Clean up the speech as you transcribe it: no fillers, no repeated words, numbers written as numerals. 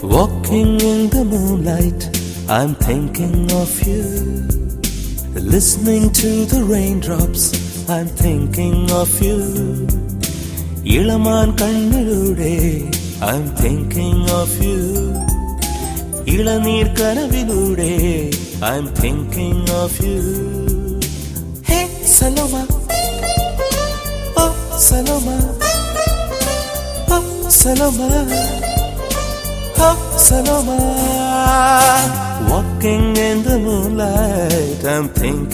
Walking in the moonlight, I'm thinking of you. Listening to the raindrops, I'm thinking of you. ഇളമാൻ കണ്ണിലൂടെ I'm thinking of you. ഇളനീർ കനവിലൂടെ I'm thinking of you. Hey Saloma, oh Saloma, oh Saloma, oh Saloma. Walking in the moonlight, I'm thinking